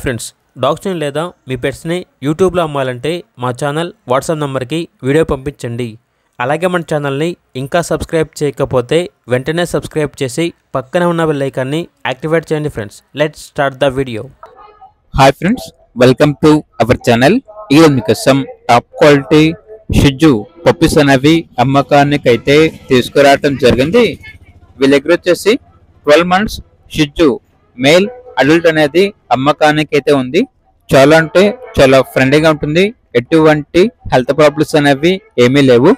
Friends, డాగ్స్ని లేదా మీ పెట్స్ని యూట్యూబ్లో అమ్మాలంటే మా ఛానల్ వాట్సాప్ నెంబర్కి వీడియో పంపించండి. అలాగే మన ఛానల్ని ఇంకా సబ్స్క్రైబ్ చేయకపోతే వెంటనే సబ్స్క్రైబ్ చేసి పక్కనే ఉన్న బెల్ ఐకాన్ని యాక్టివేట్ చేయండి. Friends, let's start the video. Hi friends, welcome to our channel. ఈరోజు మీకోసం టాప్ క్వాలిటీ షిజు పప్పీస్ అనేవి అమ్మకానికి అయితే తీసుకురావటం జరిగింది. వీళ్ళ దగ్గర వచ్చేసి 12 months షిజు మేల్ అడల్ట్ అనేది అమ్మకానికి అయితే ఉంది. చాలా అంటే చాలా ఫ్రెండ్లీగా ఉంటుంది. ఎటువంటి హెల్త్ ప్రాబ్లమ్స్ అనేవి ఏమీ లేవు.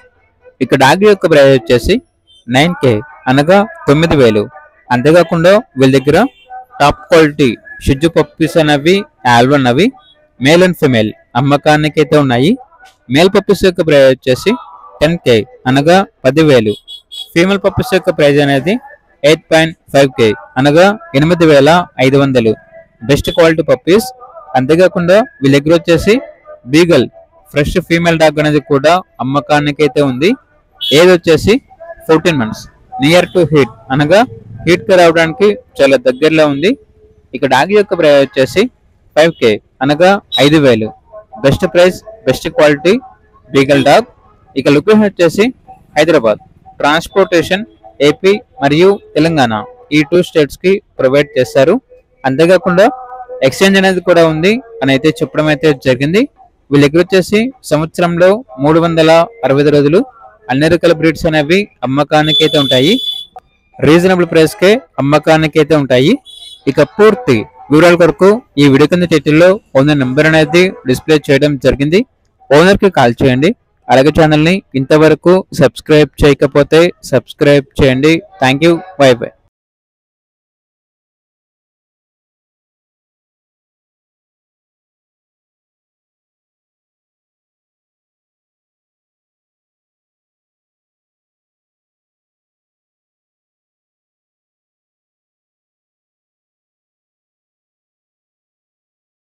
ఇక డాగ్ యొక్క ప్రైస్ వచ్చేసి 9K అనగా 9,000. అంతేకాకుండా వీళ్ళ దగ్గర టాప్ క్వాలిటీ షిజు పప్పీస్ అనేవి ఆల్వన్ అవి మేల్ అండ్ ఫిమేల్ అమ్మకానికి అయితే ఉన్నాయి. మేల్ పప్పీస్ యొక్క ప్రైస్ వచ్చేసి 10K అనగా 10,000. ఫీమేల్ పప్పీస్ యొక్క ప్రైస్ అనేది 8.5K అనగా 8,500. Best quality puppies. అంతేకాకుండా వీళ్ళ దగ్గర వచ్చేసి బీగల్ ఫ్రెష్ ఫీమేల్ డాగ్ అనేది కూడా అమ్మకానికి అయితే ఉంది. ఏజ్ వచ్చేసి 14 months, నియర్ టు హీట్ అనగా హీట్ కి రావడానికి చాలా దగ్గరలో ఉంది. ఇక డాగ్ యొక్క ప్రైస్ వచ్చేసి 5K అనగా 5,000. Best price, best quality beagle dog. ఇక లొకేషన్ వచ్చేసి హైదరాబాద్. ట్రాన్స్పోర్టేషన్ ఏపీ మరియు తెలంగాణ ఈ 2 states కి ప్రొవైడ్ చేస్తారు. అంతేకాకుండా ఎక్స్చేంజ్ అనేది కూడా ఉంది అని అయితే చెప్పడం అయితే జరిగింది. వీళ్ళ దగ్గర వచ్చేసి సంవత్సరంలో 365 రోజులు అన్ని రకాల బ్రీడ్స్ అనేవి అమ్మకానికి అయితే ఉంటాయి. రీజనబుల్ ప్రైస్ కే అమ్మకానికి అయితే ఉంటాయి. ఇక పూర్తి వివరాల కొరకు ఈ వీడియో కింద టైటిల్లో ఓనర్ నెంబర్ అనేది డిస్ప్లే చేయడం జరిగింది. ఓనర్ కి కాల్ చేయండి. అలాగే ఛానల్ ని ఇంతవరకు సబ్స్క్రైబ్ చేయకపోతే సబ్స్క్రైబ్ చేయండి. Thank you. By by.